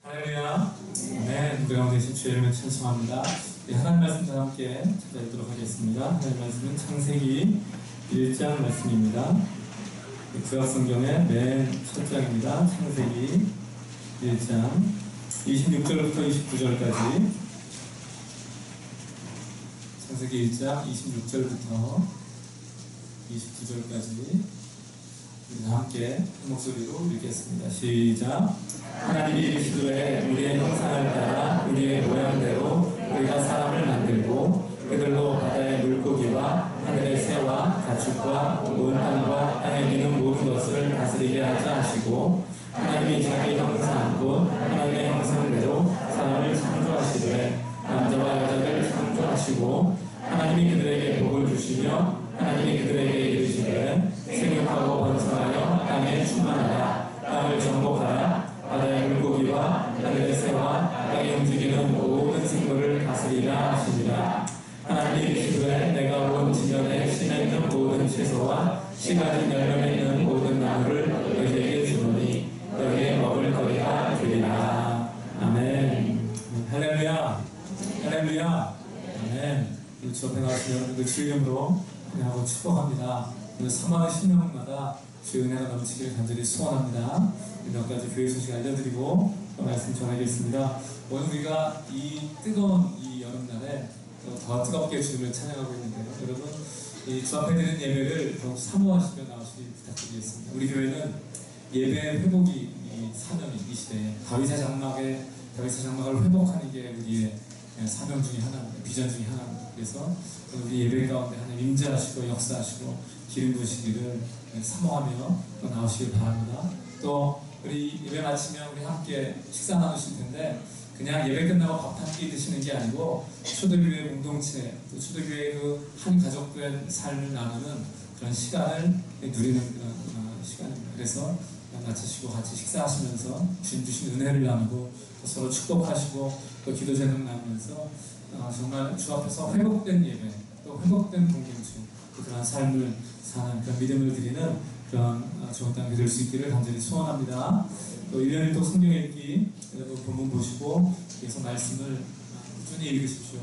할렐루야. 네, 우리 가운데 계신 주의 이름을 찬송합니다. 하나님 말씀 다 함께 찾아뵙도록 하겠습니다. 하나님 말씀은 창세기 1장 말씀입니다. 구약성경의 맨 첫 장입니다. 창세기 1장 26절부터 29절까지. 창세기 1장 26절부터 29절까지 함께 한 목소리로 읽겠습니다. 시작. 하나님이 이르시되 우리의 형상을 따라 우리의 모양대로 우리가 사람을 만들고 그들로 바다의 물고기와 하늘의 새와 가축과 온 땅과 땅에 있는 모든 것을 다스리게 하자 하시고, 하나님이 자기 형상 곧 하나님의 형상대로 사람을 창조하시되 남자와 여자를 창조하시고, 하나님이 그들에게 복을 주시며 하나님이 그들에게 이르시되 생육하고 번성하여 땅에 충만하라. 땅을 정복하라. 바다의 물고기와 하늘의 새와 땅에 움직이는 모든 생물을 다스리라 하시니라. 하나님이 이르시되 내가 온 지면에 심에 있는 모든 채소와 씨 가진 열매에 있는 모든 나무를 너희에게 주노니 너희의 먹을 거리가 되리라. 아멘. 할렐루야. 할렐루야. 아멘. 주 앞에 나와서 여러분들 주 이름으로 하고 축복합니다. 오늘 사모하는 신명마다 주의 은혜가 넘치기를 간절히 소원합니다. 몇 가지 교회 소식 알려드리고 말씀 전하겠습니다. 오늘 우리가 이 뜨거운 이 여름날에 더 뜨겁게 주님을 찬양하고 있는데요. 여러분, 이 주 앞에 드리는 예배를 더욱 사모하시며 나오시길 부탁드리겠습니다. 우리 교회는 예배 회복이 이 사명이 이 시대에 다윗의 장막을 회복하는 게 우리의 사명 중에 하나입니다. 비전 중에 하나입니다. 그래서 우리 예배 가운데 하나님 임재하시고 역사하시고 기름 부으시기를 사모하며 또 나오시길 바랍니다. 또 우리 예배 마치면 우리 함께 식사 나누실 텐데 그냥 예배 끝나고 밥 한 끼 드시는 게 아니고 초대교회 공동체, 또 초대교회 그 한 가족된 삶을 나누는 그런 시간을 누리는 그런 시간입니다. 그래서 마치시고 같이 식사하시면서 주님 주신 은혜를 나누고 또 서로 축복하시고 또 기도 제목 나누면서 정말 주 앞에서 회복된 예배, 또 회복된 공동체, 그런 삶을 사는 그런 믿음을 드리는 그런 좋은 땅이 될 수 있기를 간절히 소원합니다. 또 1년 1도 성경 읽기, 여러분 본문 보시고 계속 말씀을 꾸준히 읽으십시오.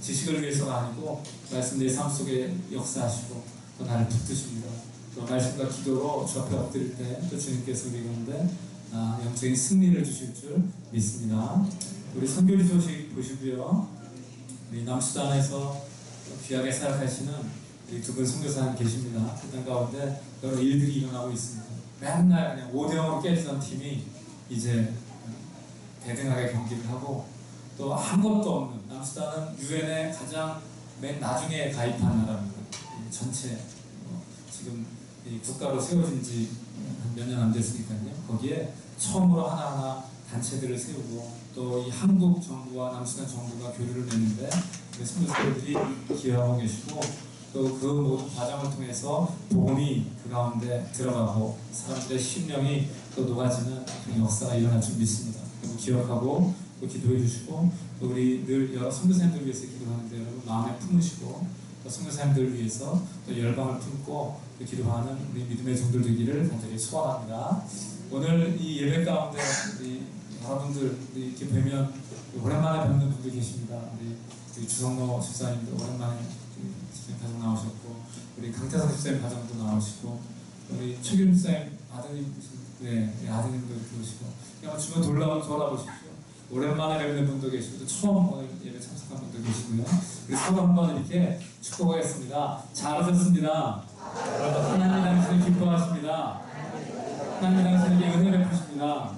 지식을 위해서가 아니고 말씀 내 삶 속에 역사하시고 또 나를 붙드십니다. 또 말씀과 기도로 주 앞에 엎드릴 때 또 주님께서 우리 가운데 영적인 승리를 주실 줄 믿습니다. 우리 선교지 소식 보시고요. 우리 남수단에서 귀하게 사역하시는 우리 두 분 선교사님 계십니다. 그 땅 가운데 여러 일들이 일어나고 있습니다. 맨날 그냥 5대0으로 깨지던 팀이 이제 대등하게 경기를 하고 또 아무것도 없는, 남수단은 유엔에 가장 맨 나중에 가입한 나라입니다. 전체 지금 이 국가로 세워진 지 몇 년 안 됐으니까요. 거기에 처음으로 하나하나 단체들을 세우고 또 이 한국 정부와 남수단 정부가 교류를 맺는데 선교사들이 기여하고 계시고 또 그 모든 과정을 통해서 복음이 그 가운데 들어가고 사람들의 심령이 또 녹아지는 그런 역사가 일어날 줄 믿습니다. 그리고 기억하고 또 기도해 주시고 또 우리 늘 여러 선교사님들 위해서 기도하는데 여러분 마음에 품으시고 또 선교사님들을 위해서 또 열방을 품고 또 기도하는 우리 믿음의 종들 되기를 간절히 소원합니다. 오늘 이 예배 가운데 우리 여러분들 이렇게 뵈면 오랜만에 뵙는 분들 계십니다. 우리 주성로 집사님도 오랜만에 집사님 가정 나오셨고 우리 강태석 집사님 가정도 나오시고 우리 최규림 집사님 아드님 아드님도 들어오시고 그냥 주변 돌아보십시오. 오랜만에 뵙는 분도 계시고 또 처음 오늘 예배 참석한 분도 계시고요. 우리 서로 한번 이렇게 축복하겠습니다. 잘하셨습니다. 하나님 당신을 기뻐하십니다. 하나님 당신에게 은혜 베푸십니다.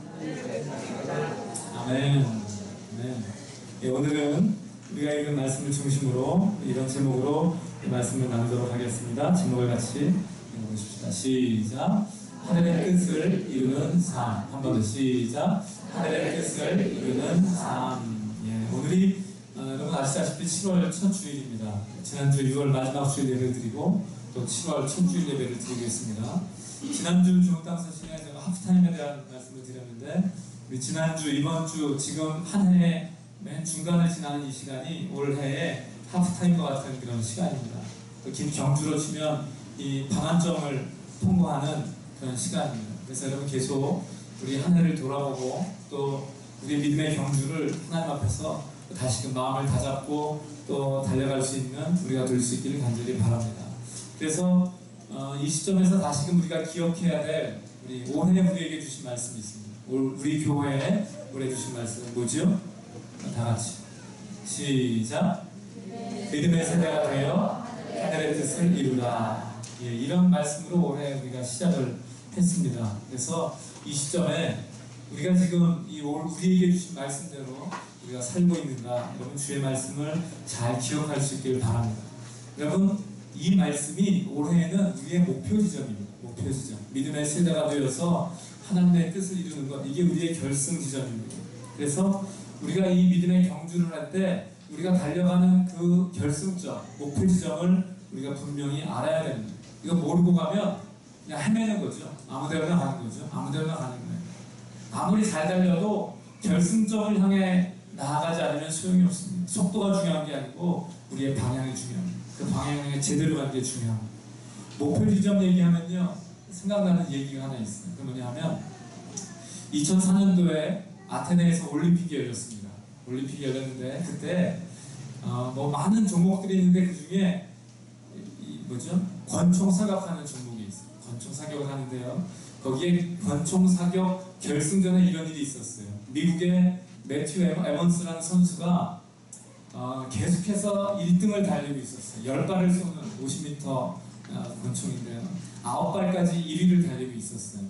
아멘. 아멘. 예, 오늘은 우리가 읽은 말씀을 중심으로 이런 제목으로 말씀을 나누도록 하겠습니다. 제목을 같이 읽어보십시다. 시작. 하늘의 뜻을 이루는 삶. 한 번 더 시작. 하늘의 뜻을 이루는 삶. 예, 오늘이 여러분 아시다시피 7월 첫 주일입니다. 지난주 6월 마지막 주일 예배를 드리고 또 7월 첫 주일 예배를 드리고 있습니다. 지난주 중앙땅 서신에 제가 하프타임에 대한 말씀을 드렸는데 우리 지난주, 이번주, 지금 한 해의 맨 중간을 지나는 이 시간이 올해의 하프타임과 같은 그런 시간입니다. 또 긴 경주로 치면 이 반환점을 통과하는 그런 시간입니다. 그래서 여러분 계속 우리 한 해를 돌아보고 또 우리의 믿음의 경주를 하나님 앞에서 다시금 마음을 다잡고 또 달려갈 수 있는 우리가 될 수 있기를 간절히 바랍니다. 그래서 이 시점에서 다시금 우리가 기억해야 될 우리 올해 우리에게 주신 말씀이 있습니다. 우리 교회에 올해 주신 말씀은 뭐죠? 다 같이 시작. 믿음의 세대가 되어 하늘의 뜻을 이루라. 예, 이런 말씀으로 올해 우리가 시작을 했습니다. 그래서 이 시점에 우리가 지금 우리에게 주신 말씀대로 우리가 살고 있는가, 여러분 주의 말씀을 잘 기억할 수 있기를 바랍니다. 여러분 이 말씀이 올해에는 우리의 목표 지점입니다. 목표 지점. 믿음의 세대가 되어서 하나님의 뜻을 이루는 것, 이게 우리의 결승 지점입니다. 그래서 우리가 이 믿음의 경주를 할 때 우리가 달려가는 그 결승점, 목표 지점을 우리가 분명히 알아야 됩니다. 이거 모르고 가면 그냥 헤매는 거죠. 아무데나 가는 거죠. 아무데나 가는 거예요. 아무리 잘 달려도 결승점을 향해 나아가지 않으면 소용이 없습니다. 속도가 중요한 게 아니고 우리의 방향이 중요합니다. 그 방향에 제대로 가는 게 중요합니다. 목표 지점 얘기하면요, 생각나는 얘기가 하나 있어요. 그 뭐냐 하면 2004년도에 아테네에서 올림픽이 열렸습니다. 올림픽이 열렸는데 그때 뭐 많은 종목들이 있는데 그 중에 뭐죠? 권총 사격하는 종목이 있어요. 권총 사격을 하는데요. 거기에 권총 사격 결승전에 이런 일이 있었어요. 미국의 매튜 에먼스라는 선수가 계속해서 1등을 달리고 있었어요. 10발을 쏘는 50m 권총인데요. 9발까지 1위를 달리고 있었어요.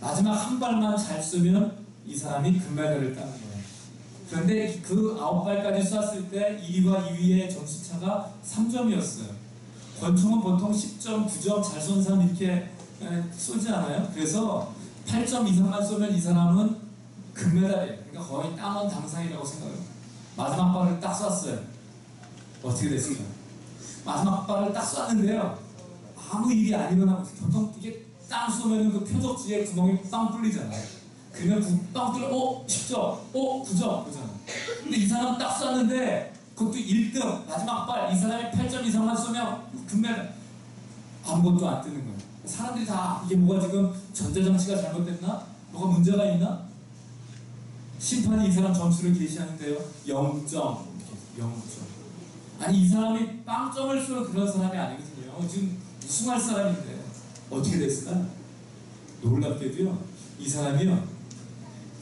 마지막 한 발만 잘 쏘면 이 사람이 금메달을 따는 거예요. 그런데 그 9발까지 쐈을 때 1위와 2위의 점수차가 3점이었어요. 권총은 보통 10점, 9점 잘 쏜 사람 이렇게 쏘지 않아요? 그래서 8점 이상만 쏘면 이 사람은 금메달이에요. 그러니까 거의 땅원 당상이라고 생각해요. 마지막 발을 딱 쐈어요. 어떻게 됐을까요? 마지막 발을 딱 쐈는데요, 아무 일이 안 일어나고 보통 이게 땅 쏘면 그 표적지에 구멍이 빵 뚫리잖아요. 그러면 빵 뚫려, 10점, 9점 그러잖아요. 근데 이 사람 딱 쐈는데 그것도 1등, 마지막 발, 이 사람이 8점 이상만 쏘면 금메달. 아무것도 안 뜨는 거예요. 사람들이 다 이게 뭐가 지금 전자장치가 잘못됐나? 뭐가 문제가 있나? 심판이 이 사람 점수를 게시하는데요, 0점. 아니 이 사람이 빵점을 쏘는 그런 사람이 아니거든요. 지금 우승할 사람인데 어떻게 됐을까? 놀랍게도요, 이 사람이요,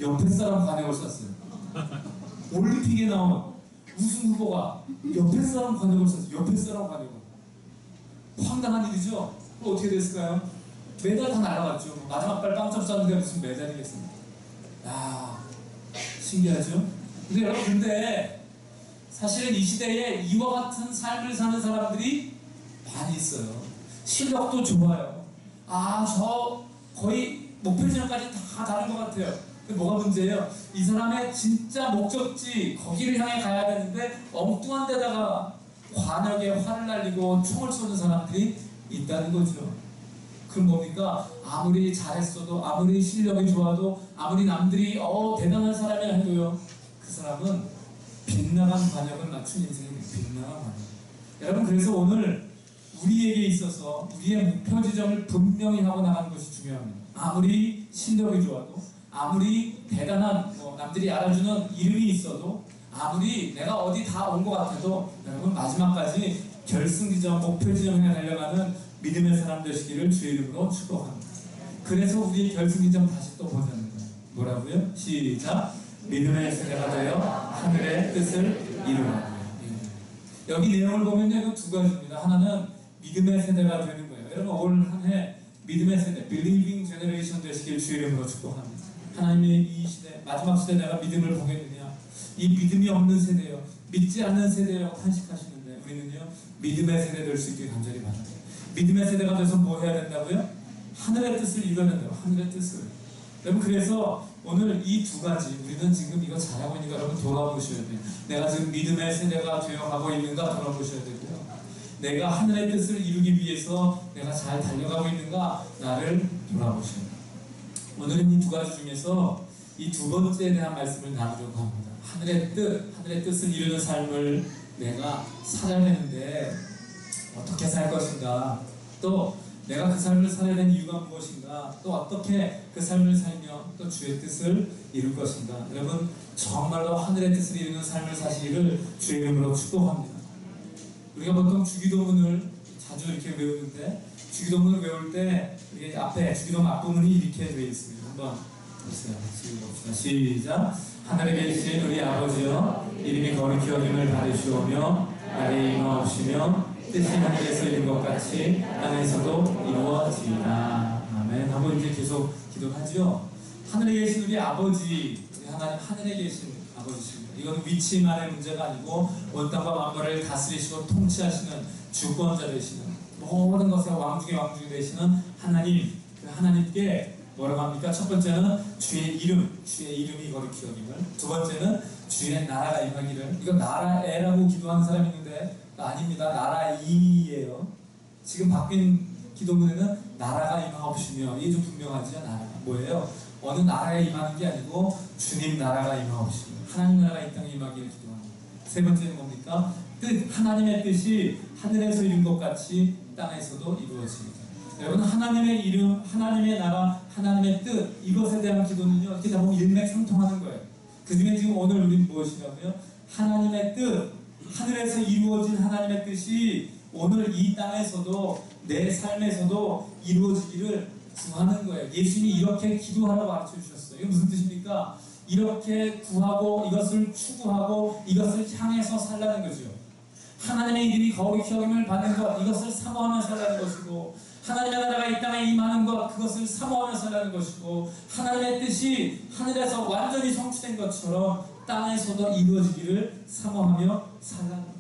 옆에 사람 관역을 쐈어요. 올림픽에 나온 우승 후보가 옆에 사람 관역을 쐈어요. 옆에 사람 관역을. 황당한 일이죠. 그럼 어떻게 됐을까요? 메달 다 날아갔죠. 마지막 발 빵점 쐈는데 무슨 메달이겠습니까? 야, 신기하죠? 근데 여러분, 사실은 이 시대에 이와 같은 삶을 사는 사람들이 많이 있어요. 실력도 좋아요. 저 거의 목표지점까지 다 다른 것 같아요. 근데 뭐가 문제예요? 이 사람의 진짜 목적지, 거기를 향해 가야 되는데 엉뚱한 데다가 관역에 화를 날리고 총을 쏘는 사람들이 있다는 거죠. 그럼 뭡니까? 아무리 잘했어도, 아무리 실력이 좋아도, 아무리 남들이 대단한 사람이라 해도요, 그 사람은 빗나간 관역을 맞춘 인생입니다. 빗나간 관역. 여러분, 그래서 오늘 우리에게 있어서 우리의 목표 지점을 분명히 하고 나가는 것이 중요합니다. 아무리 실력이 좋아도, 아무리 대단한 남들이 알아주는 이름이 있어도, 아무리 내가 어디 다 온 것 같아도, 여러분 마지막까지 결승 지점, 목표 지점에 달려가는 믿음의 사람 되시기를 주의 이름으로 축복합니다. 그래서 우리의 결승 지점 다시 또 보자는 거예요. 뭐라고요? 시작. 믿음의 세대가 되어 하늘의 뜻을 이루라. 여기 내용을 보면요, 두 가지입니다. 하나는 믿음의 세대가 되는 거예요. 여러분 올 한 해 믿음의 세대, Believing Generation 되시길 주의 이름으로 축복합니다. 하나님의 이 시대, 마지막 시대에 내가 믿음을 보겠느냐? 이 믿음이 없는 세대요, 믿지 않는 세대요 탄식하시는데, 우리는요 믿음의 세대 될 수 있게 간절히 바랍니다. 믿음의 세대가 돼서 뭐 해야 된다고요? 하늘의 뜻을 이뤄야 된다고. 하늘의 뜻을. 여러분, 그래서 오늘 이 두 가지, 우리는 지금 이거 잘하고 있는가 여러분 돌아보셔야 돼요. 내가 지금 믿음의 세대가 되어가고 있는가 돌아보셔야 되고요. 내가 하늘의 뜻을 이루기 위해서 내가 잘 달려가고 있는가 나를 돌아보셔야 돼요. 오늘은 이 두 가지 중에서 이 두 번째에 대한 말씀을 나누려고 합니다. 하늘의 뜻을 이루는 삶을 내가 살아야 되는데 어떻게 살 것인가, 또 내가 그 삶을 살아야 되는 이유가 무엇인가, 또 어떻게 그 삶을 살며 또 주의 뜻을 이룰 것인가. 여러분, 정말로 하늘의 뜻을 이루는 삶을 사시기를 주의 이름으로 축복합니다. 우리가 보통 주기도문을 자주 이렇게 외우는데, 주기도문을 외울 때 우리 앞에 주기도문 앞부분이 이렇게 되어 있습니다. 한번 보세요. 시작. 하늘에 계신 우리 아버지여, 이름이 거룩히 여김을 받으시오며 나라의 임하옵시며 뜻이 하늘에서 이룬 것 같이 땅에서도 이루어지이다. 아멘. 하고 이제 계속 기도하죠. 하늘에 계신 우리 아버지, 우리 하나님 하늘에 계신 아버지십니다. 이건 위치만의 문제가 아니고 온 땅과 만물을 다스리시고 통치하시는 주권자 되시는, 모든 것의 왕중의 왕중이 되시는 하나님, 그 하나님께 뭐라고 합니까? 첫 번째는 주의 이름이 거룩히 여김을, 두 번째는 주의 나라가 임하기를. 이거 나라에라고 기도하는 사람이 있는데 아닙니다. 나라이예요. 지금 바뀐 기도문에는 나라가 임하옵시며, 이게 좀 분명하죠. 나라가 뭐예요? 어느 나라에 임하는 게 아니고 주님 나라가 임하옵시며, 하나님 나라가 이 땅에 임하기를 기도합니다. 세 번째는 뭡니까? 하나님의 뜻이 하늘에서 이룬 것 같이 땅에서도 이루어집니다. 여러분, 하나님의 이름, 하나님의 나라, 하나님의 뜻, 이것에 대한 기도는요, 이렇게 다 보면 일맥상통하는 거예요. 그 중에 지금 오늘 우리는 무엇이냐고요? 하나님의 뜻, 하늘에서 이루어진 하나님의 뜻이 오늘 이 땅에서도, 내 삶에서도 이루어지기를 구하는 거예요. 예수님이 이렇게 기도하라고 가르쳐 주셨어요. 이게 무슨 뜻입니까? 이렇게 구하고, 이것을 추구하고, 이것을 향해서 살라는 거죠. 하나님의 이름이 거룩히 여김을 받는 것, 이것을 사모하며 살라는 것이고, 하나님의 나라가 이 땅에 임하는 것, 그것을 사모하며 살라는 것이고, 하나님의 뜻이 하늘에서 완전히 성취된 것처럼 땅에서도 이루어지기를 사모하며 살라는 것.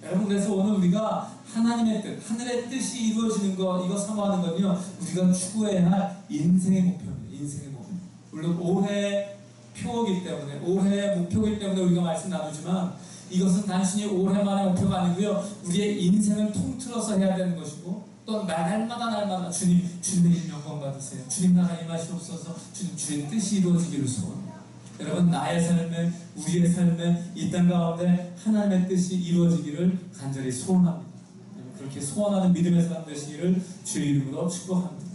여러분, 그래서 오늘 우리가 하나님의 뜻, 하늘의 뜻이 이루어지는 것, 이거 사모하는 건요, 우리가 추구해야 할 인생의 목표입니다. 인생의 목표. 물론 올해 표이기 때문에, 올해 목표이기 때문에 우리가 말씀 나누지만, 이것은 단순히 올해만의 목표가 아니고요, 우리의 인생을 통틀어서 해야 되는 것이고, 또 날마다 주님의 이름 영광 받으세요. 주님 나라 임하시옵소서. 주님 뜻이 이루어지기를 소원합니다. 여러분, 나의 삶에, 우리의 삶에, 이 땅 가운데 하나님의 뜻이 이루어지기를 간절히 소원합니다. 그렇게 소원하는 믿음의 사람 되시기를 주의 이름으로 축복합니다.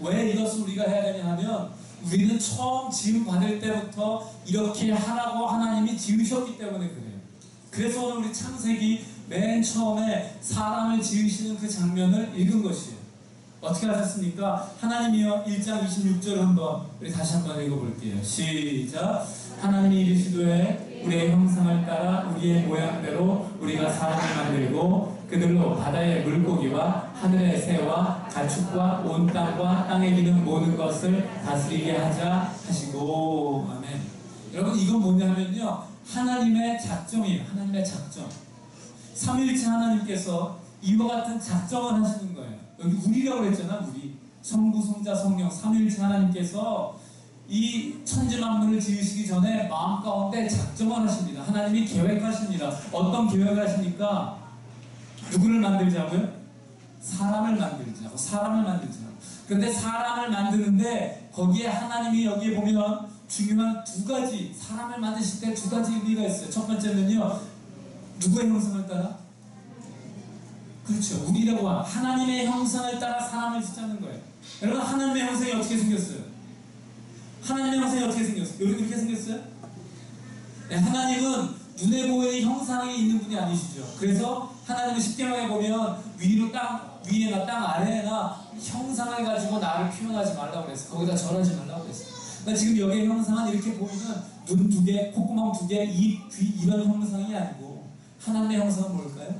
왜 이것을 우리가 해야 되냐 하면, 우리는 처음 지음 받을 때부터 이렇게 하라고 하나님이 지으셨기 때문에 그래요. 그래서 오늘 우리 창세기 맨 처음에 사람을 지으시는 그 장면을 읽은 것이에요. 어떻게 하셨습니까? 하나님이여, 1장 26절 한번 우리 다시 한번 읽어볼게요. 시작. 하나님이 이르시되 우리의 형상을 따라 우리의 모양대로 우리가 사람을 만들고 그들로 바다의 물고기와 하늘의 새와 가축과 온 땅과 땅에 기는 모든 것을 다스리게 하자 하시고. 아멘. 여러분, 이건 뭐냐면요, 하나님의 작정이에요. 하나님의 작정. 삼위일체 하나님께서 이와 같은 작정을 하시는 거예요. 여기 우리라고 그랬잖아. 우리 성부, 성자, 성령 삼위일체 하나님께서 이 천지만물을 지으시기 전에 마음 가운데 작정을 하십니다. 하나님이 계획하십니다. 어떤 계획을 하십니까? 누구를 만들자고요? 사람을 만들자고. 그런데 사람을 만드는데 거기에 하나님이 여기에 보면 중요한 두 가지, 사람을 만드실 때 두 가지 의미가 있어요. 첫 번째는요, 누구의 형상을 따라? 그렇죠. 우리라고 하나님의 형상을 따라 사람을 짓자는 거예요. 여러분, 하나님의 형상이 어떻게 생겼어요? 하나님의 형상이 어떻게 생겼어요? 이렇게 생겼어요? 네, 하나님은 눈에 보이는 형상이 있는 분이 아니시죠. 그래서 하나님은 십계명에 보면 위에나 땅 아래에나 형상을 가지고 나를 표현하지 말라고 그랬어요. 거기다 절하지 말라고 그랬어요. 그러니까 지금 여기의 형상은 이렇게 보이는 눈 두 개, 콧구멍 두 개, 입, 귀 이런 형상이 아니고, 하나님의 형상은 뭘까요?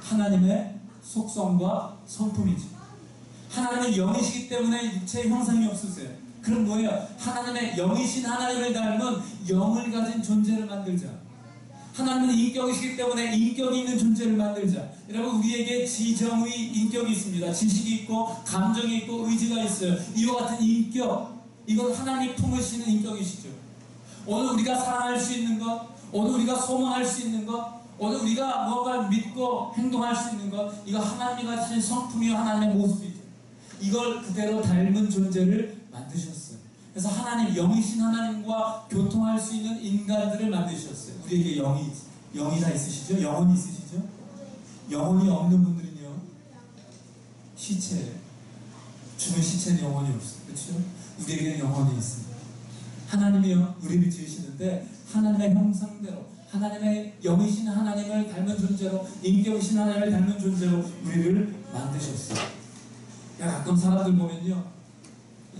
하나님의 속성과 성품이죠. 하나님은 영이시기 때문에 육체의 형상이 없으세요. 그럼 뭐예요? 하나님의 영이신 하나님을 닮은 영을 가진 존재를 만들자. 하나님은 인격이시기 때문에 인격이 있는 존재를 만들자. 여러분, 우리에게 지정의 인격이 있습니다. 지식이 있고 감정이 있고 의지가 있어요. 이와 같은 인격, 이건 하나님이 품으시는 인격이시죠. 오늘 우리가 사랑할 수 있는 것, 오늘 우리가 소망할 수 있는 것, 오늘 우리가 무언가를 믿고 행동할 수 있는 것, 이거 하나님이 가지신 성품이요, 하나님의 모습이죠. 이걸 그대로 닮은 존재를 만드셨어요. 그래서 하나님, 영이신 하나님과 교통할 수 있는 인간들을 만드셨어요. 우리에게 영이 다 있으시죠? 영혼이 있으시죠? 영혼이 없는 분들은요, 시체예요. 죽은 시체는 영혼이 없어요. 그렇죠? 우리에게는 영혼이 있습니다. 하나님이요 우리를 지으시는데 하나님의 형상대로 하나님의 영이신 하나님을 닮은 존재로 인격이신 하나님을 닮은 존재로 우리를 만드셨어요. 가끔 사람들 보면요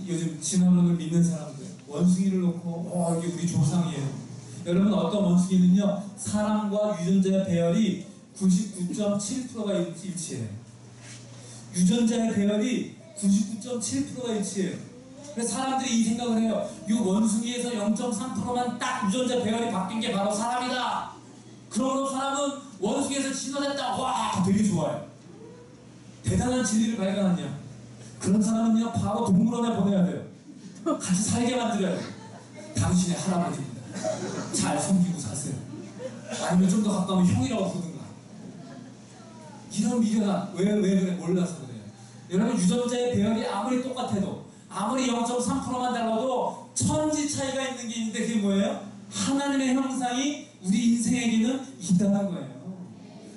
요즘 진화론을 믿는 사람들 원숭이를 놓고 이게 우리 조상이에요. 여러분 어떤 원숭이는요 사람과 유전자의 배열이 99.7%가 일치해요. 유전자의 배열이 99.7%가 일치해요. 그래서 사람들이 이 생각을 해요. 이 원숭이에서 0.3%만 딱 유전자 배열이 바뀐 게 바로 사람이다. 그러므로 사람은 원숭이에서 진화됐다. 와 되게 좋아요. 대단한 진리를 발견하냐. 그런 사람은요 바로 동물원에 보내야 돼요. 같이 살게 만들어야 돼요. 당신의 할아버지입니다. 잘 섬기고 사세요. 아니면 좀 더 가까운 형이라고 부르든가. 이런 미련한 왜 그래 몰라서 그래요. 여러분 유전자의 배열이 아무리 똑같아도 아무리 0.3%만 달라도 천지 차이가 있는 게 있는데 그게 뭐예요? 하나님의 형상이 우리 인생에게는 있다는 거예요.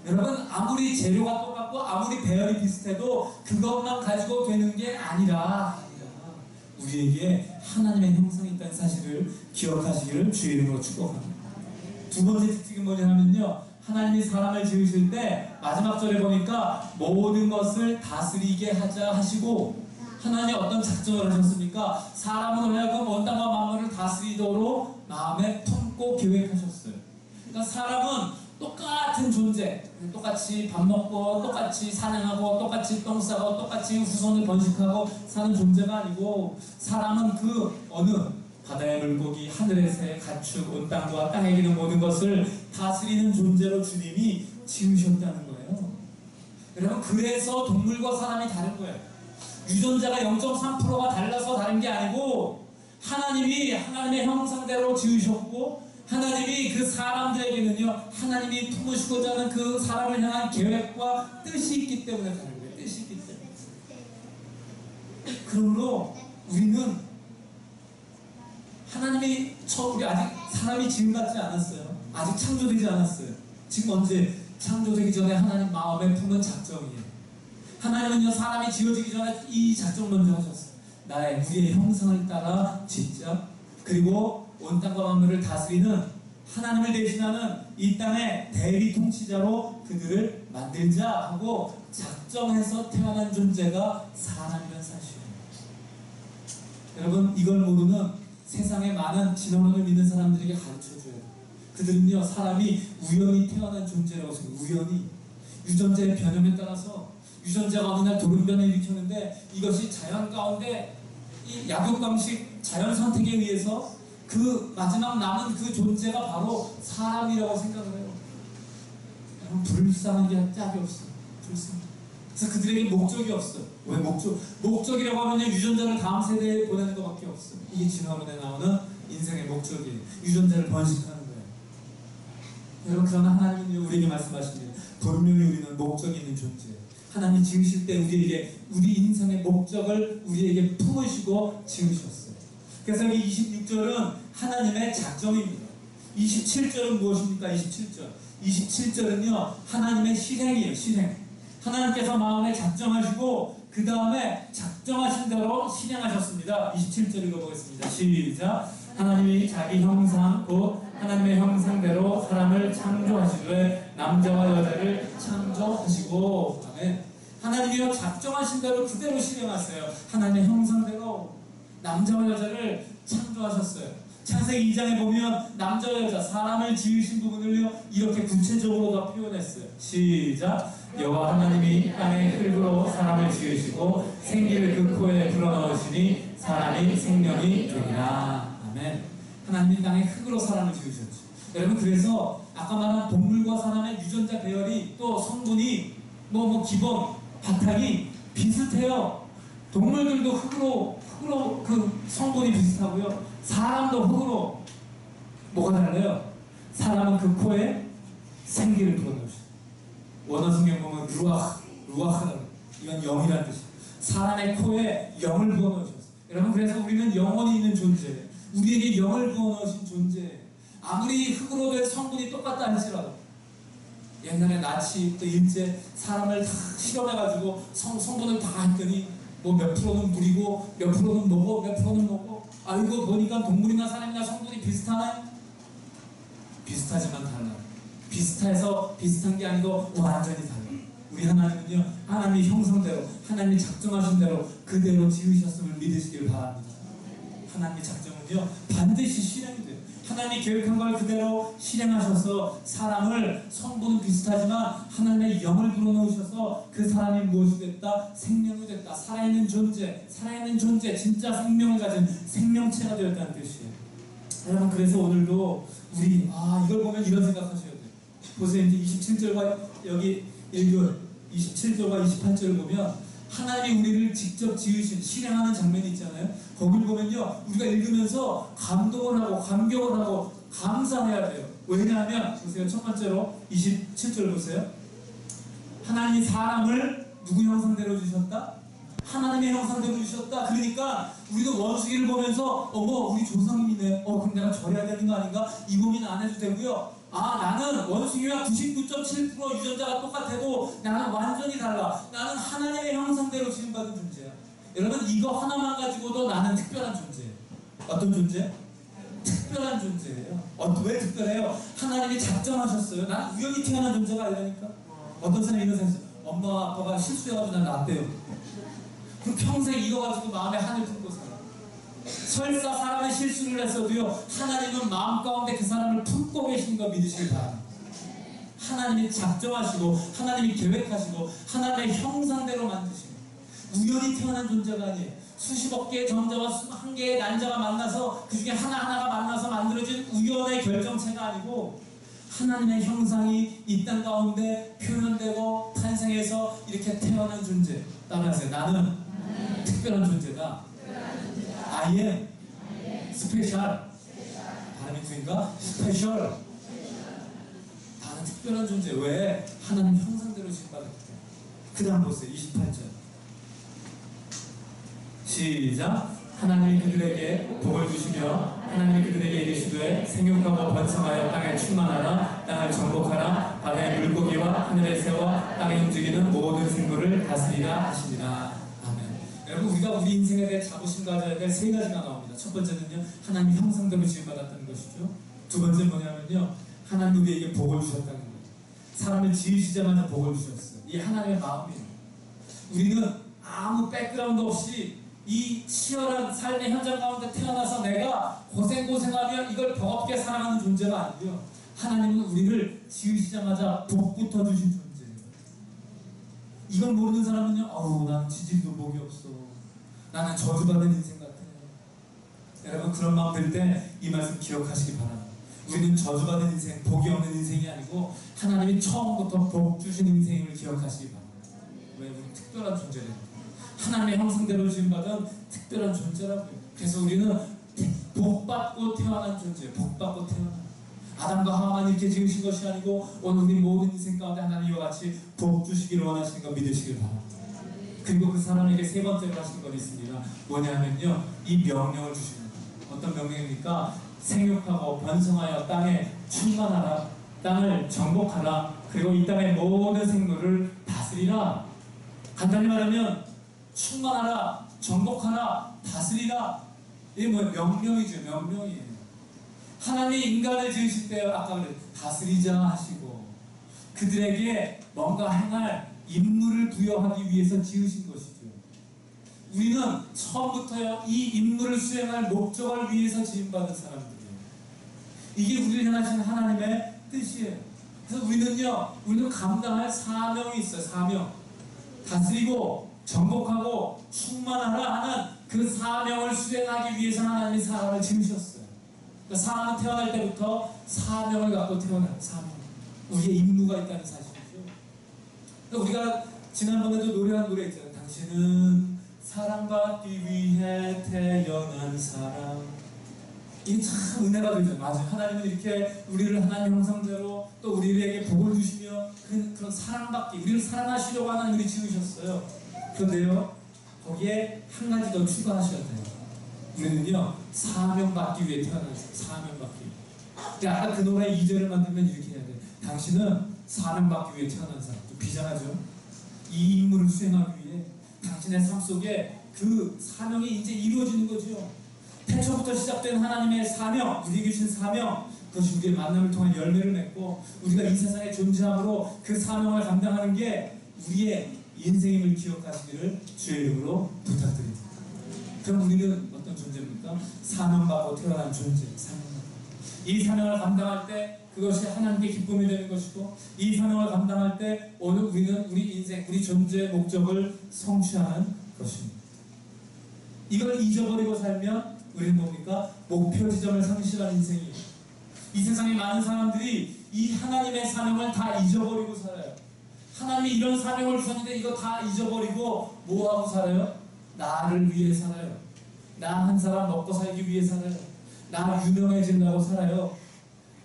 여러분 아무리 재료가 똑같고 아무리 배열이 비슷해도 그것만 가지고 되는 게 아니라 우리에게 하나님의 형상이 있다는 사실을 기억하시기를 주의 이름으로 축복합니다. 두 번째 특징은 뭐냐면요 하나님이 사람을 지으실 때 마지막 절에 보니까 모든 것을 다스리게 하자 하시고 하나님이 어떤 작정을 하셨습니까? 사람으로 하여금 온 땅과 만물을 다스리도록 마음에 품고 계획하셨어요. 그러니까 사람은 똑같은 존재, 똑같이 밥 먹고 똑같이 사냥하고 똑같이 똥 싸고 똑같이 후손을 번식하고 사는 존재가 아니고 사람은 그 어느 바다의 물고기, 하늘의 새, 가축, 온 땅과 땅에 기는 모든 것을 다스리는 존재로 주님이 지으셨다는 거예요. 여러분 그래서 동물과 사람이 다른 거예요. 유전자가 0.3%가 달라서 다른 게 아니고 하나님이 하나님의 형상대로 지으셨고 하나님이 그 사람들에게는요 하나님이 품으시고자 하는 그 사람을 향한 계획과 뜻이 있기 때문에 다른 거예요. 뜻이 있기 때문에. 그러므로 우리는 하나님이 우리 아직 사람이 지음받지 않았어요. 아직 창조되지 않았어요. 지금 언제 창조되기 전에 하나님 마음에 품은 작정이에요. 하나님은요 사람이 지어지기 전에 이 작정 먼저 하셨어요. 우리의 형상을 따라 짓자. 그리고 온 땅과 만물을 다스리는 하나님을 대신하는 이 땅의 대리 통치자로 그들을 만들자 하고 작정해서 태어난 존재가 사람이라는 사실이에요. 여러분 이걸 모르는 세상의 많은 진화론을 믿는 사람들에게 가르쳐줘야 돼요. 그들은요 사람이 우연히 태어난 존재라고 생각해요. 우연히 유전자의 변형에 따라서 유전자가 어느 날 돌연변을 일으켰는데 이것이 자연 가운데 이 약육강식 자연 선택에 의해서 그 마지막 남은 그 존재가 바로 사람이라고 생각을 해요. 여러분 불쌍한 게 짝이 없어요. 불쌍한. 그래서 그들에게 목적이 없어요. 왜 목적이라고 하면 유전자를 다음 세대에 보내는 것밖에 없어요. 이게 진화론에 나오는 인생의 목적이에요. 유전자를 번식하는 거예요. 여러분 그러나 하나님은 우리에게 말씀하십니다. 분명히 우리는 목적이 있는 존재예요. 하나님이 지으실 때 우리에게 우리 인생의 목적을 우리에게 품으시고 지으셨어요. 그래서 이 26절은 하나님의 작정입니다. 27절은 무엇입니까? 27절은요 하나님의 실행이에요. 실행. 하나님께서 마음에 작정하시고 그 다음에 작정하신 대로 실행하셨습니다. 27절 읽어보겠습니다. 시작. 하나님이 자기 형상 곧 하나님의 형상대로 사람을 창조하시되 남자와 여자를 창조하시고. 아멘. 하나님이요 작정하신 대로 그대로 실행하세요. 하나님의 형상대로 남자와 여자를 창조하셨어요. 창세기 2장에 보면 남자와 여자 사람을 지으신 부분을요 이렇게 구체적으로 다 표현했어요. 시작. 여호와 하나님이 땅의 흙으로 사람을 지으시고 생기를 그 코에 불어넣으시니 사람이 생명이 되리라. 아멘. 하나님이 땅의 흙으로 사람을 지으셨죠. 여러분 그래서 아까 말한 동물과 사람의 유전자 배열이 또 성분이 기본 바탕이 비슷해요. 동물들도 흙으로 그 성분이 비슷하고요. 사람도 흙으로 뭐가 달라요? 사람은 그 코에 생기를 불어넣으셔요. 원어 성경 보면 루아흐 이건 영이라는 뜻이에요. 사람의 코에 영을 부어넣으셨어요. 여러분 그래서 우리는 영혼이 있는 존재예요. 우리에게 영을 부어넣으신 존재예요. 아무리 흙으로 된 성분이 똑같다 할지라도 옛날에 나치 또 일제 사람을 다 실험해가지고 성분을 다 했더니 뭐 몇 프로는 물이고 몇 프로는 뭐고 몇 프로는 뭐고, 아 이거 보니까 동물이나 사람이나 성분이 비슷하네? 비슷하지만 달라. 비슷해서 비슷한 게 아니고 완전히 달라. 우리 하나님은요, 하나님의 형상대로, 하나님이 작정하신 대로 그대로 지으셨음을 믿으시길 바랍니다. 하나님의 작정은요 반드시 실행이 돼요. 하나님이 계획한 걸 그대로 실행하셔서 사람을, 성분은 비슷하지만 하나님의 영을 불어넣으셔서 그 사람이 무엇이 됐다? 생명이 됐다. 살아있는 존재, 살아있는 존재, 진짜 생명을 가진 생명체가 되었다는 뜻이에요. 여러분, 그래서 오늘도 우리 이걸 보면 이런 생각하셔야 돼요. 보세요. 이제 27절과 여기 1절 27절과 28절을 보면 하나님이 우리를 직접 지으신, 실행하는 장면이 있잖아요. 거길 보면요, 우리가 읽으면서 감동을 하고 감격을 하고 감사해야 돼요. 왜냐하면 보세요. 첫 번째로 27절 보세요. 하나님이 사람을 누구 형상대로 주셨다? 하나님의 형상대로 주셨다. 그러니까 우리도 원숭이를 보면서 어머 우리 조상님이네, 그럼 내가 절해야 되는 거 아닌가? 이 고민 안 해도 되고요. 나는 원숭이와 99.7% 유전자가 똑같아도 나는 완전히 달라. 나는 하나님의 형상대로 지음받은 존재야. 여러분, 이거 하나만 가지고도 나는 특별한 존재예요. 어떤 존재? 특별한 존재예요. 왜 특별해요? 하나님이 작정하셨어요. 난 우연히 태어난 존재가 아니라니까. 어떤 사람이 이런 생각 있어요. 엄마 아빠가 실수해가지고 난 낳았대요. 그럼 평생 이거 가지고 마음에 한을 품고 살아. 설사 사람의 실수를 했어도요, 하나님은 마음 가운데 그 사람을 품고 계신 거 믿으시길 바랍니다. 하나님이 작정하시고 하나님이 계획하시고 하나님의 형상대로 만드시고, 우연히 태어난 존재가 아니에요. 수십억 개의 전자와 21개의 난자가 만나서 그 중에 하나하나가 만나서 만들어진 우연의 결정체가 아니고, 하나님의 형상이 이 땅 가운데 표현되고 탄생해서 이렇게 태어난 존재. 따라하세요. 나는 특별한 존재다. I am special. 발음이 좋은가? special. 나는 특별한 존재. 왜? 하나님 형상대로 지음받았기 때문에. 그 다음 보세요. 28절 시작. 하나님이 그들에게 복을 주시며 하나님이 그들에게 이르시되 생육하고 번성하여 땅에 충만하라. 땅을 정복하라. 바다의 물고기와 하늘의 새와 땅에 움직이는 모든 생물을 다스리라 하시니라. 아멘. 여러분, 우리가 우리 인생에 대해 자부심 가져야 될 세 가지가 나옵니다. 첫 번째는요, 하나님 형상대로 지음받았다는 것이죠. 두 번째는 뭐냐면요, 하나님 우리에게 복을 주셨다는 거예요. 사람을 지으시자마자 복을 주셨어요. 이게 하나님의 마음이에요. 우리는 아무 백그라운드 없이 이 치열한 삶의 현장 가운데 태어나서 내가 고생하며 이걸 버겁게 살아가는 존재가 아니고요, 하나님은 우리를 지으시자마자 복부터 주신 존재예요. 이걸 모르는 사람은요, 나는 지질도 복이 없어, 나는 저주받은 인생 같아. 여러분, 그런 마음 들 때 이 말씀 기억하시기 바랍니다. 우리는 저주받은 인생, 복이 없는 인생이 아니고 하나님이 처음부터 복 주신 인생임을 기억하시기 바랍니다. 왜? 우리는 특별한 존재예요. 하나님의 형상대로 지음받은 특별한 존재라고요. 그래서 우리는 복받고 태어난 존재예요. 복받고 태어난. 아담과 하와만 이렇게 지으신 것이 아니고 오늘 우리 모든 인생 가운데 하나님 이와 같이 복 주시기를 원하시는 거 믿으시길 바랍니다. 그리고 그 사람에게 세 번째로 하신 것이 있습니다. 뭐냐면요, 이 명령을 주시는 거예요. 어떤 명령입니까? 생육하고 번성하여 땅에 충만하라. 땅을 정복하라. 그리고 이 땅의 모든 생물을 다스리라. 간단히 말하면 충만하라, 정복하라, 다스리라. 이게 명령이죠. 명령이에요. 하나님이 인간을 지으실 때 아까 그래 다스리자 하시고 그들에게 뭔가 행할 임무를 부여하기 위해서 지으신 것이죠. 우리는 처음부터 이 임무를 수행할 목적을 위해서 지음받은 사람들이에요. 이게 우리를 향하신 하나님의 뜻이에요. 그래서 우리는 감당할 사명이 있어요. 사명. 다스리고 정복하고 충만하라 하는 그 사명을 수행하기 위해서 하나님이 사람을 지으셨어요. 그러니까 사람은 태어날 때부터 사명을 갖고 태어나요. 사명. 우리의 임무가 있다는 사실이죠. 그러니까 우리가 지난번에도 노래한 노래 있잖아요. 당신은 사랑받기 위해 태어난 사람. 이게 참 은혜가 되죠. 맞아요. 하나님은 이렇게 우리를 하나님 형상대로 또 우리에게 복을 주시며 그런 사랑받기, 우리를 사랑하시려고 하나님이 지으셨어요. 그런데요, 거기에 한 가지 더 추가하셔야 돼요. 우리는요, 사명받기 위해 태어났어요. 사명받기 위해. 그러니까 아까 그 노래 2절을 만들면 이렇게 해야 돼요. 당신은 사명받기 위해 태어난 사람. 좀 비장하죠? 이 임무를 수행하기 위해 자신의 삶 속에 그 사명이 이제 이루어지는 거죠. 태초부터 시작된 하나님의 사명, 우리에게 주신 사명, 그것이 우리의 만남을 통해 열매를 맺고 우리가 이 세상에 존재함으로 그 사명을 감당하는 게 우리의 인생임을 기억하시기를 주의 이름으로 부탁드립니다. 그럼 우리는 어떤 존재입니까? 사명받고 태어난 존재, 이 사명을 감당할 때 그것이 하나님께 기쁨이 되는 것이고, 이 사명을 감당할 때 오늘 우리는 우리 인생, 우리 존재의 목적을 성취하는 것입니다. 이걸 잊어버리고 살면 우리는 뭡니까? 목표 지점을 상실한 인생이에요. 이 세상에 많은 사람들이 이 하나님의 사명을 다 잊어버리고 살아요. 하나님이 이런 사명을 주셨는데 이거 다 잊어버리고 뭐하고 살아요? 나를 위해 살아요. 나 한 사람 먹고 살기 위해 살아요. 나 유명해지려고 살아요.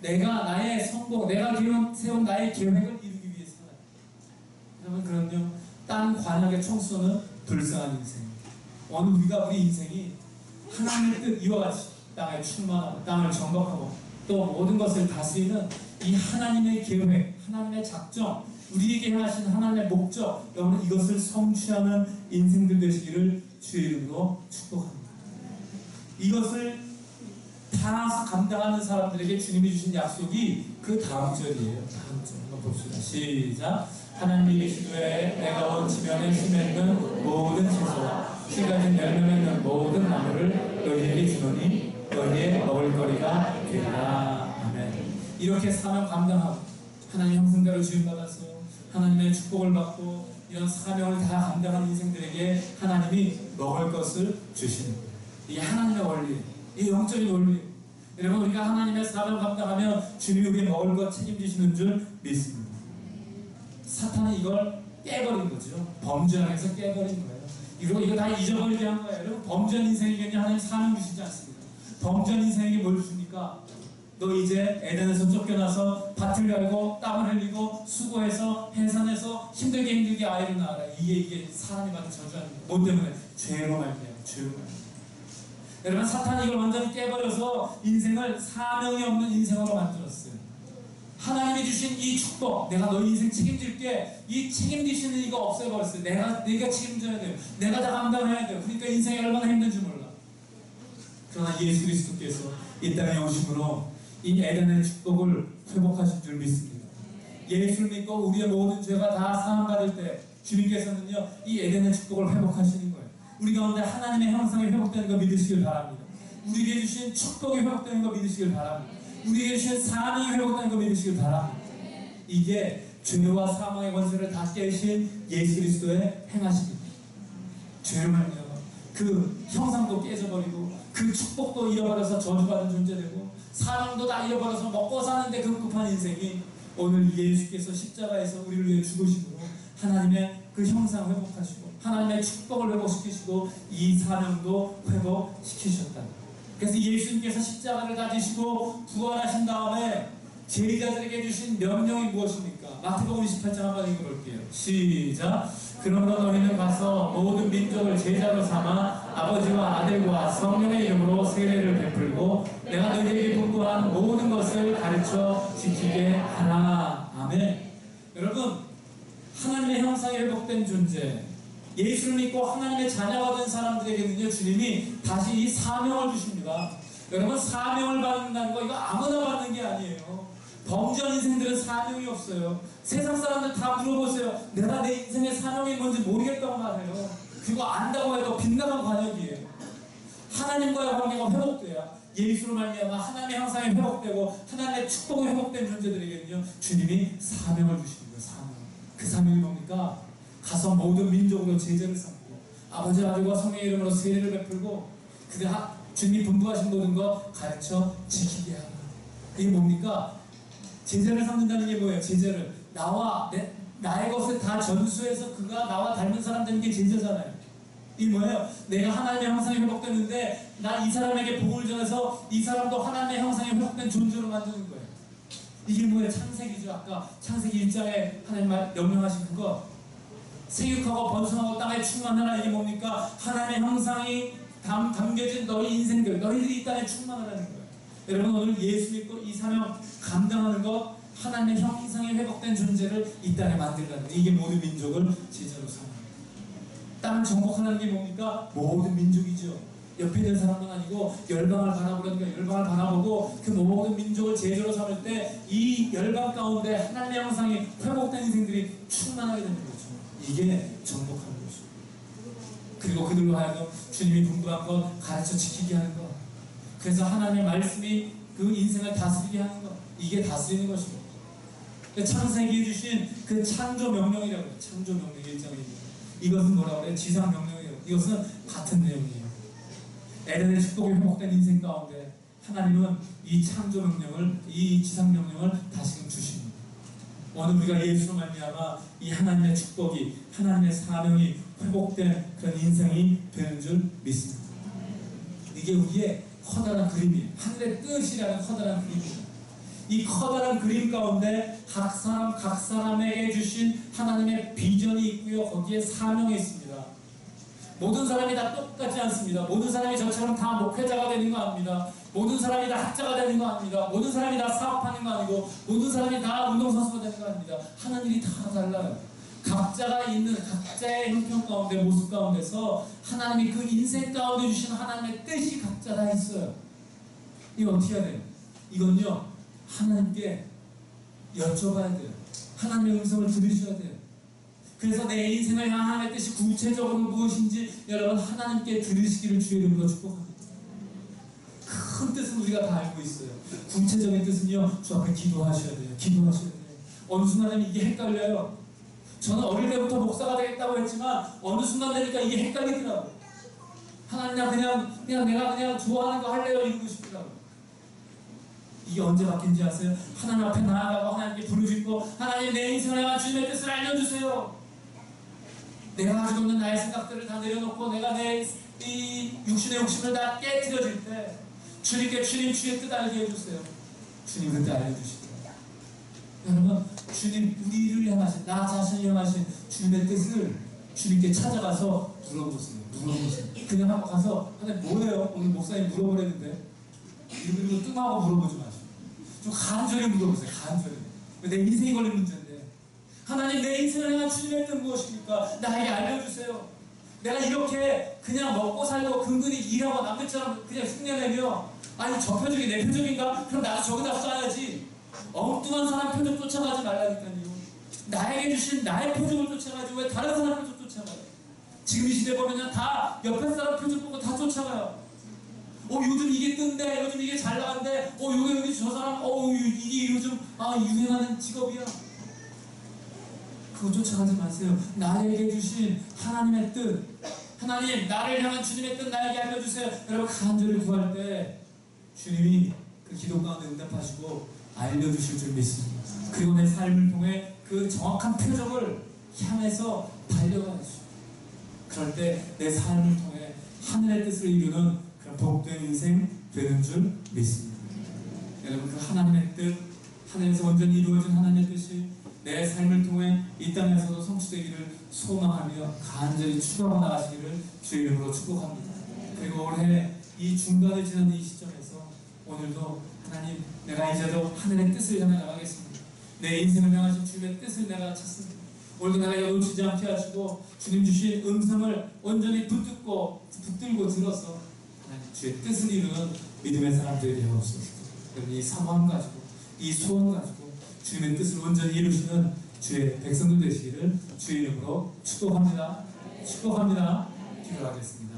내가 나의 성공, 내가 세운 나의 계획을 이루기 위해 살아요. 여러분, 그럼요, 땅 관역의 총수는 불쌍한 인생입니다. 오늘 우리 인생이 하나님의 뜻 이와 같이 땅에 충만하고 땅을 정복하고 또 모든 것을 다스리는 이 하나님의 계획, 하나님의 작정, 우리에게 하신 하나님의 목적, 여러분 이것을 성취하는 인생들 되시기를 주의 이름으로 축복합니다. 이것을 다 감당하는 사람들에게 주님이 주신 약속이 그 다음 절이에요. 다음 절 한번 봅시다. 시작. 하나님이 계시되 내가 온 지면에 심했는 모든 채소와 씨 가진 열매 맺는 모든 나무를 너희에게 주노니 너희의 먹을거리가 되리라. 아멘. 이렇게 사명 감당하고 하나님의 형상대로 지음받아서 하나님의 축복을 받고 이런 사명을 다 감당한 인생들에게 하나님이 먹을 것을 주시는 거예요. 이게 하나님의 원리, 이 영적인 원리. 여러분, 우리가 하나님의 사명 감당하면 주님이 우리의 먹을 것 책임지시는 줄 믿습니다. 사탄은 이걸 깨버린 거죠. 범죄하면서 깨버린 거예요. 그리고 이거 다 잊어버리게 한 거예요. 여러분, 범죄한 인생에게는 하나님 사명 주시지 않습니다. 범죄한 인생에게 뭘 주십니까? 너 이제 에덴에서 쫓겨나서 밭을 갈고 땀을 흘리고 수고해서 해산해서 힘들게 아이를 낳아라. 이게 사람이 받은 저주아닙니다. 뭐 때문에? 죄로 말미암아. 죄로 말미암아. 여러분, 사탄이 이걸 완전히 깨버려서 인생을 사명이 없는 인생으로 만들었어요. 하나님이 주신 이 축복, 내가 너희 인생 책임질게, 이 책임지시는 이거 없애버렸어요. 내가 책임져야 돼요. 내가 다 감당해야 돼요. 그러니까 인생이 얼마나 힘든지 몰라. 그러나 예수 그리스도께서 이 땅에 오심으로 이 에덴의 축복을 회복하신 줄 믿습니다. 예수를 믿고 우리의 모든 죄가 다 사함받을 때 주님께서는요, 이 에덴의 축복을 회복하시는 거예요. 우리 가운데 하나님의 형상이 회복되는 거 믿으시길 바랍니다. 우리에게 주신 축복이 회복되는 거 믿으시길 바랍니다. 우리에게 주신 사명이 회복되는 거 믿으시길 바랍니다. 이게 죄와 사망의 권세를 다 깨신 예수 그리스도의 행하십니다. 죄로 말미암아 그 형상도 깨져버리고 그 축복도 잃어버려서 저주받은 존재되고 사명도 다 잃어버려서 먹고 사는데 급급한 인생이 오늘 예수께서 십자가에서 우리를 위해 죽으심으로 하나님의 그 형상 회복하시고 하나님의 축복을 회복시키시고 이 사명도 회복시키셨다. 그래서 예수님께서 십자가를 가지시고 부활하신 다음에 제자들에게 주신 명령이 무엇입니까? 마태복음 28장 한번 읽어볼게요. 시작. 그러므로 너희는 가서 모든 민족을 제자로 삼아 아버지와 아들과 성령의 이름으로 세례를 베풀고 내가 너희에게 분부한 모든 것을 가르쳐 지키게 하라. 아멘. 여러분, 하나님의 형상이 회복된 존재, 예수를 믿고 하나님의 자녀가 된 사람들에게는요, 주님이 다시 이 사명을 주십니다. 여러분, 사명을 받는다는 거 이거 아무나 받는 게 아니에요. 범죄한 인생들은 사명이 없어요. 세상 사람들 다 물어보세요. 내가 내 인생의 사명이 뭔지 모르겠다고 말해요. 그리고 안다고 해도 빗나간 관역이에요. 하나님과의 관계가 회복돼야 예수로 말미암아 하나님의 형상이 회복되고 하나님의 축복이 회복된 존재들에게는요, 주님이 사명을 주시는 거예요. 사명. 그 사명이 뭡니까? 가서 모든 민족으로 제자를 삼고 아버지 아들과 성령의 이름으로 세례를 베풀고 주님이 분부하신 모든 것 가르쳐 지키게 하라. 이게 뭡니까? 제자를 삼는다는 게 뭐예요? 제자를 나의 것을 다 전수해서 그가 나와 닮은 사람 되는 게 제자잖아요. 이게 뭐예요? 내가 하나님의 형상이 회복됐는데 나 이 사람에게 복을 전해서 이 사람도 하나님의 형상이 회복된 존재로 만드는 거예요. 이게 뭐예요? 창세기죠. 아까 창세기 1장에 하나님 명령하신 그거, 생육하고 번성하고 땅에 충만하라. 이게 뭡니까? 하나님의 형상이 담겨진 너희 인생들, 너희들이 이 땅에 충만하라는 거예요. 여러분, 오늘 예수 믿고 이 사명 감당하는 것, 하나님의 형상이 회복된 존재를 이 땅에 만들라는 거예요. 이게 모든 민족을 제자로 삼는 거예요. 땅을 정복하는 게 뭡니까? 모든 민족이죠. 옆에 있는 사람은 아니고 열방을 바라보려니까 열방을 바라보고 그 모든 민족을 제자로 삼을 때 이 열방 가운데 하나님의 형상이 회복된 인생들이 충만하게 되는 거죠. 이게 정복하는 거죠. 그리고 그들로 하여금 주님이 분부한 것 가르쳐 지키게 하는 것. 그래서 하나님의 말씀이 그 인생을 다스리게 하는 것. 이게 다스리는 것입니다. 창세기에 주신 그 창조 명령이라고 해요. 창조 명령 1장입니다. 이것은 뭐라고 해요? 지상 명령이에요. 이것은 같은 내용이에요. 에덴의 축복이 회복된 인생 가운데 하나님은 이 창조 명령을, 이 지상 명령을 다시금 주십니다. 오늘 우리가 예수로 말미암아 이 하나님의 축복이, 하나님의 사명이 회복된 그런 인생이 되는 줄 믿습니다. 이게 우리의 커다란 그림이에요. 하늘의 뜻이라는 커다란 그림입니다. 이 커다란 그림 가운데 각 사람에게 주신 하나님의 비전이 있고요. 거기에 사명이 있습니다. 모든 사람이 다 똑같지 않습니다. 모든 사람이 저처럼 다 목회자가 되는 거 아닙니다. 모든 사람이 다 학자가 되는 거 아닙니다. 모든 사람이 다 사업하는 거 아니고 모든 사람이 다 운동선수가 되는 거 아닙니다. 하는 일이 다 달라요. 각자가 있는 각자의 형편 가운데, 모습 가운데서 하나님이 그 인생 가운데 주신 하나님의 뜻이 각자 다 있어요. 이거 어떻게 해야 돼요? 이건요, 하나님께 여쭤봐야 돼요. 하나님의 음성을 들으셔야 돼요. 그래서 내 인생을 향한 하나님의 뜻이 구체적으로 무엇인지 여러분 하나님께 들으시기를 주의 이름으로 축복합니다. 큰 뜻은 우리가 다 알고 있어요. 구체적인 뜻은요, 주 앞에 기도하셔야 돼요. 기도하셔야 돼요. 어느 순간에 이게 헷갈려요. 저는 어릴 때부터 목사가 되겠다고 했지만 어느 순간 되니까 이게 헷갈리더라고요. 하나님, 나 그냥 내가 그냥 좋아하는 거 할래요 이러고 싶더라고요. 이게 언제 바뀐지 아세요? 하나님 앞에 나아가고 하나님께 부르짖고 하나님, 내 인생을 향한 주님의 뜻을 알려주세요. 내가 가지고 있는 나의 생각들을 다 내려놓고 내가 내 이 육신의 욕심을 다 깨트려질 때 주님께 주님 주의 뜻 알게 해주세요. 주님 그때 알려주시더라고요. 여러분, 주님, 우리를 향하신, 나 자신을 향하신 주님의 뜻을 주님께 찾아가서 물어보세요. 그냥 한번 가서 하나님 뭐예요? 오늘 목사님 물어보랬는데 이러고 뚱하고 물어보지 마시고 좀 간절히 물어보세요. 간절히. 내 인생이 걸린 문제인데 하나님, 내 인생을 향한 주님의 뜻 무엇입니까? 나에게 알려주세요. 내가 이렇게 그냥 먹고 살고 근근히 일하고 남들처럼 그냥 흉내내며, 아니 저 표적이 내 표적인가? 그럼 나도 저기다 써야지. 엉뚱한 사람 표적 쫓아가지 말라니까요. 나에게 주신 나의 표적을 쫓아가지 왜 다른 사람 표적 쫓아가요? 지금 이 시대 보면 다 옆에 사람 표적 보고 다 쫓아가요. 요즘 이게 뜬대, 요즘 이게 잘 나간대, 여기 저 사람, 이게 요즘 유행하는 직업이야. 그거 쫓아가지 마세요. 나에게 주신 하나님의 뜻, 하나님, 나를 향한 주님의 뜻 나에게 알려주세요. 여러분, 간절히 구할 때 주님이 그 기도 가운데 응답하시고 알려주실 줄 믿습니다. 그리고 내 삶을 통해 그 정확한 표적을 향해서 달려가야죠. 그럴 때 내 삶을 통해 하늘의 뜻을 이루는 그런 복된 인생 되는 줄 믿습니다. 여러분, 그 하나님의 뜻, 하늘에서 온전히 이루어진 하나님의 뜻이 내 삶을 통해 이 땅에서도 성취되기를 소망하며 간절히 추구하고 나가시기를 주의 이름으로 축복합니다. 그리고 올해 이 중간을 지나는 이 시점에서 오늘도 하나님, 내가 이제도 하늘의 뜻을 향해 나가겠습니다. 내 인생을 향하신 주님의 뜻을 내가 찾습니다. 오늘도 내가 놓치지 않게 하시고 주님 주신 음성을 온전히 붙들고 들어서 하나님 주의 뜻을 이루는 믿음의 사람들이 되어옵소서. 이 사모함 가지고, 이 소원 가지고 주님의 뜻을 온전히 이루시는 주의 백성들 되시기를 주의 이름으로 축복합니다. 축복합니다. 기도하겠습니다.